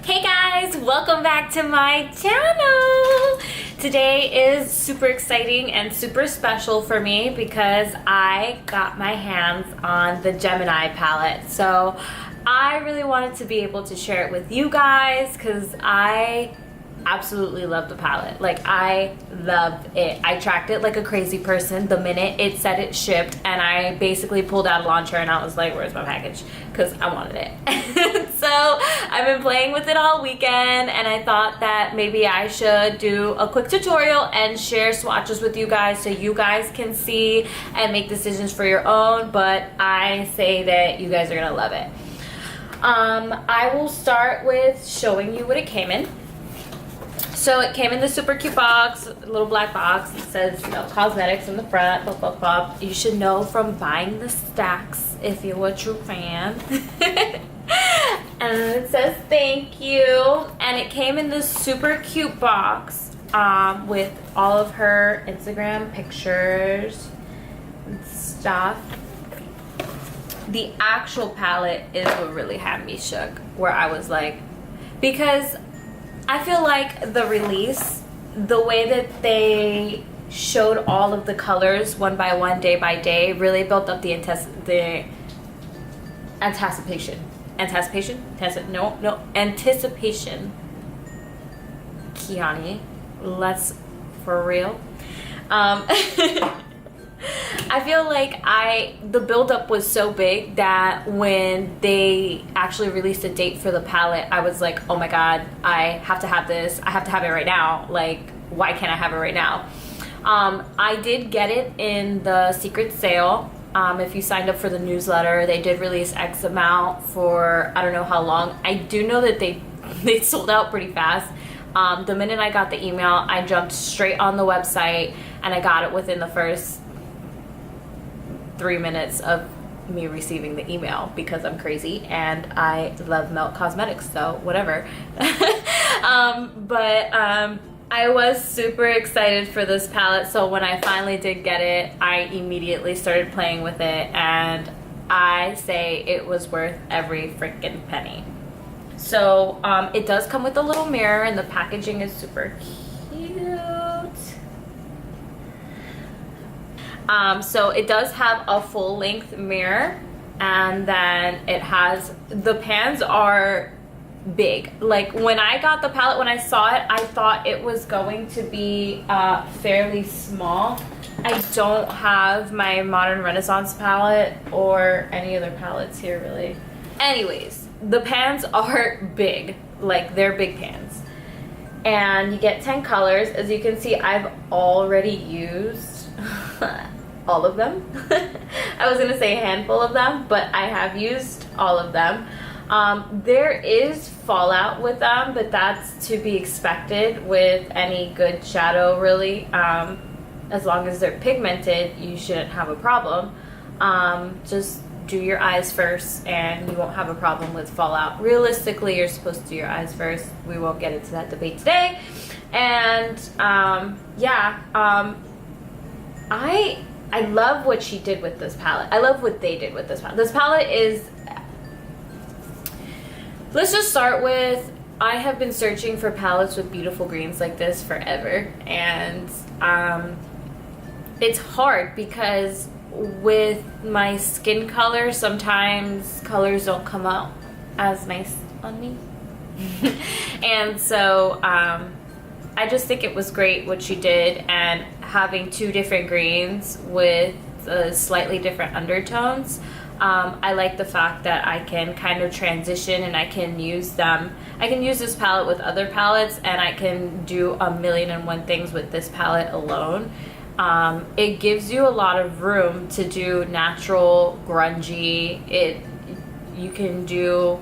Hey guys, welcome back to my channel. Today is super exciting and super special for me because I got my hands on the Gemini palette. So I really wanted to be able to share it with you guys because I absolutely love the palette. Like, I love it. I tracked it like a crazy person the minute it said it shipped, and I basically pulled out a launcher and I was like, where's my package? Because I wanted it. So I've been playing with it all weekend, and I thought that maybe I should do a quick tutorial and share swatches with you guys so you guys can see and make decisions for your own. But I say that you guys are gonna love it. I will start with showing you what it came in. So it came in this super cute box, little black box. It says, you know, cosmetics in the front, blah, blah, blah. You should know from buying the stacks if you're a true fan. And it says thank you. And it came in this super cute box with all of her Instagram pictures and stuff. The actual palette is what really had me shook, where I was like, because I feel like the release, the way that they showed all of the colors one by one, day by day, really built up the anticipation. Kiani, let's for real. I feel like the buildup was so big that when they actually released a date for the palette, I was like, oh my god, I have to have this. I have to have it right now. Like, why can't I have it right now? I did get it in the secret sale. If you signed up for the newsletter, they did release X amount for I don't know how long. I do know that they sold out pretty fast. The minute I got the email, I jumped straight on the website and I got it within the first 3 minutes of me receiving the email because I'm crazy and I love Melt Cosmetics, so whatever. I was super excited for this palette, so when I finally did get it, I immediately started playing with it, and I say it was worth every freaking penny. So it does come with a little mirror, and the packaging is super cute. So it does have a full-length mirror, and then it has, the pans are big. Like, when I got the palette, when I saw it, I thought it was going to be fairly small. I don't have my Modern Renaissance palette or any other palettes here, really. Anyways, the pans are big. Like, they're big pans. And you get 10 colors. As you can see, I've already used all of them. I was gonna say a handful of them, but I have used all of them. There is fallout with them, but that's to be expected with any good shadow, really. As long as they're pigmented, you shouldn't have a problem. Just do your eyes first and you won't have a problem with fallout. Realistically, you're supposed to do your eyes first. We won't get into that debate today. And I love what she did with this palette. I love what they did with this palette. This palette is, let's just start with, I have been searching for palettes with beautiful greens like this forever, and it's hard because with my skin color, sometimes colors don't come out as nice on me. And so I just think it was great what she did, and having two different greens with slightly different undertones. I like the fact that I can kind of transition and I can use them. I can use this palette with other palettes, and I can do a million and one things with this palette alone. It gives you a lot of room to do natural, grungy. You can do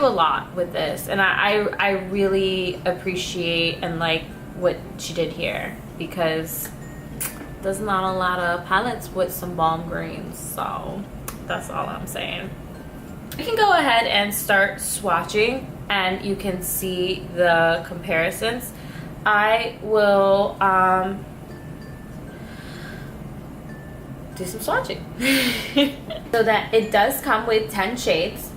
a lot with this, and I really appreciate and like what she did here, because there's not a lot of palettes with some balm greens, so that's all I'm saying. You can go ahead and start swatching and you can see the comparisons. I will do some swatching. So that it does come with 10 shades.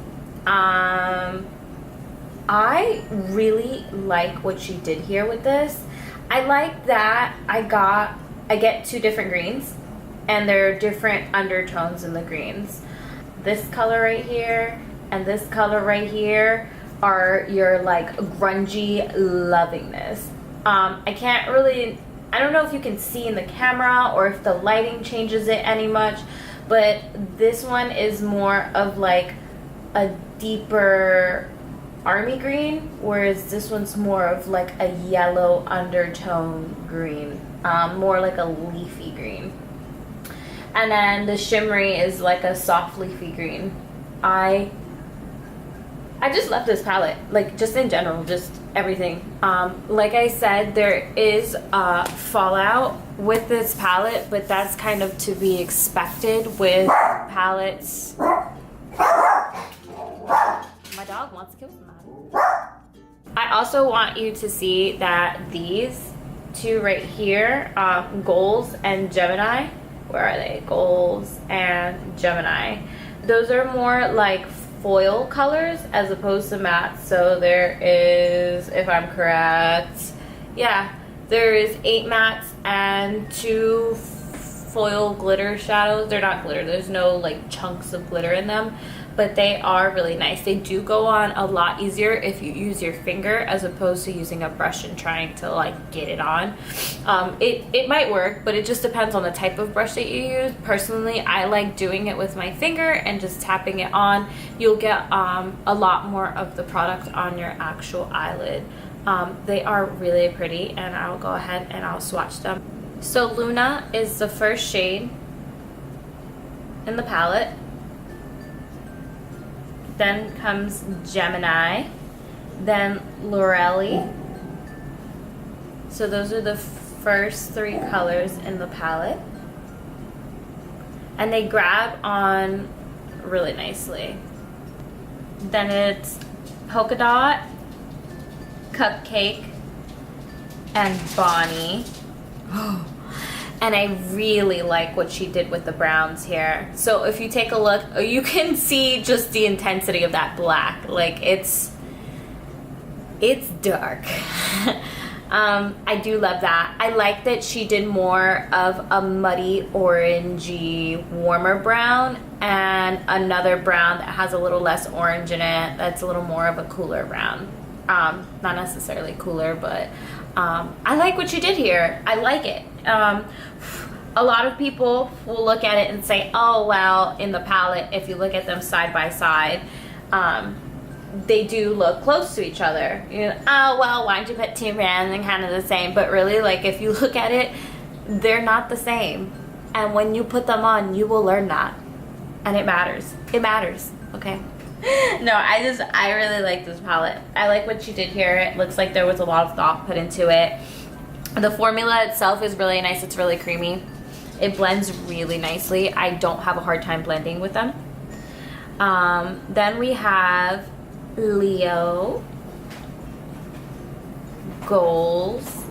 I really like what she did here with this. I like that I get 2 different greens, and there are different undertones in the greens. This color right here and this color right here are your like grungy lovingness. I don't know if you can see in the camera or if the lighting changes it any much, but this one is more of like a deeper army green, whereas this one's more of like a yellow undertone green, more like a leafy green. And then the shimmery is like a soft leafy green. I just love this palette, like just in general, just everything. Like I said, there is fallout with this palette, but that's kind of to be expected with palettes. My dog wants to kill somebody. I also want you to see that these 2 right here, Goals and Gemini, where are they? Goals and Gemini. Those are more like foil colors as opposed to matte. So there is, if I'm correct, yeah, there is 8 mattes and 2 foil glitter shadows. They're not glitter, there's no like chunks of glitter in them, but they are really nice. They do go on a lot easier if you use your finger as opposed to using a brush and trying to like get it on. It might work, but it just depends on the type of brush that you use. Personally, I like doing it with my finger and just tapping it on. You'll get a lot more of the product on your actual eyelid. They are really pretty, and I'll go ahead and I'll swatch them. So Luna is the first shade in the palette. Then comes Gemini, then Lorelli. So those are the first 3 colors in the palette. And they grab on really nicely. Then it's Polka Dot, Cupcake, and Bonnie. And I really like what she did with the browns here. So if you take a look, you can see just the intensity of that black. Like it's dark. I do love that. I like that she did more of a muddy orangey warmer brown and another brown that has a little less orange in it. That's a little more of a cooler brown. Not necessarily cooler, but I like what she did here. I like it. A lot of people will look at it and say, oh, well, in the palette, if you look at them side by side, they do look close to each other. You know, oh, well, why'd you put 2 brands and kind of the same? But really, like, if you look at it, they're not the same. And when you put them on, you will learn that. And it matters. It matters, okay? No, I really like this palette. I like what she did here. It looks like there was a lot of thought put into it. The formula itself is really nice. It's really creamy. It blends really nicely. I don't have a hard time blending with them. Then we have Leo, Goals,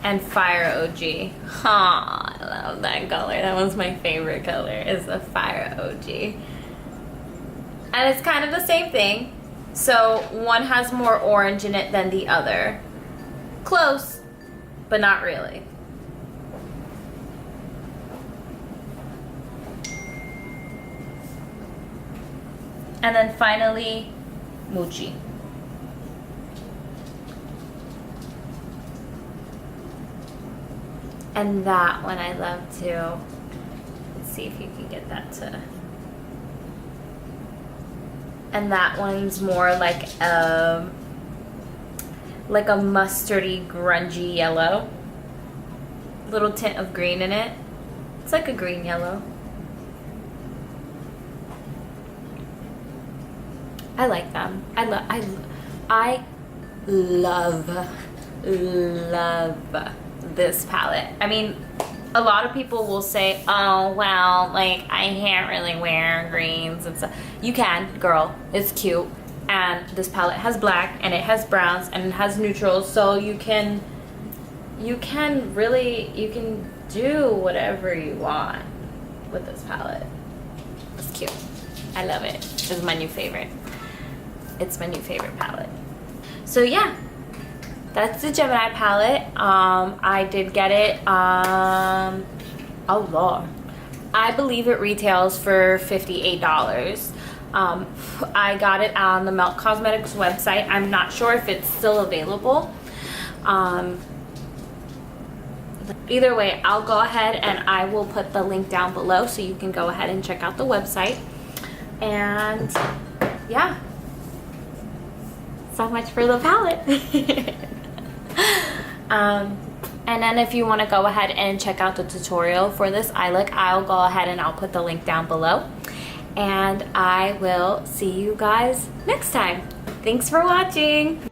and Fire OG. Oh, I love that color. That one's my favorite color, is the Fire OG. And it's kind of the same thing. So one has more orange in it than the other. Close, but not really. And then finally, Mochi. And that one I love too. Let's see if you can get that to... And that one's more like a mustardy, grungy yellow. Little tint of green in it. It's like a green yellow. I like them. I love this palette. I mean, a lot of people will say, oh, well, like, I can't really wear greens and stuff. You can, girl. It's cute. And this palette has black, and it has browns, and it has neutrals, so you can do whatever you want with this palette. It's cute. I love it. It's my new favorite. It's my new favorite palette. So yeah, that's the Gemini palette. I did get it, oh Lord, I believe it retails for $58. I got it on the Melt Cosmetics website. I'm not sure if it's still available. Either way, I'll go ahead and I will put the link down below so you can go ahead and check out the website. And yeah, so much for the palette. And then if you want to go ahead and check out the tutorial for this eye look, I'll go ahead and I'll put the link down below. And I will see you guys next time. Thanks for watching.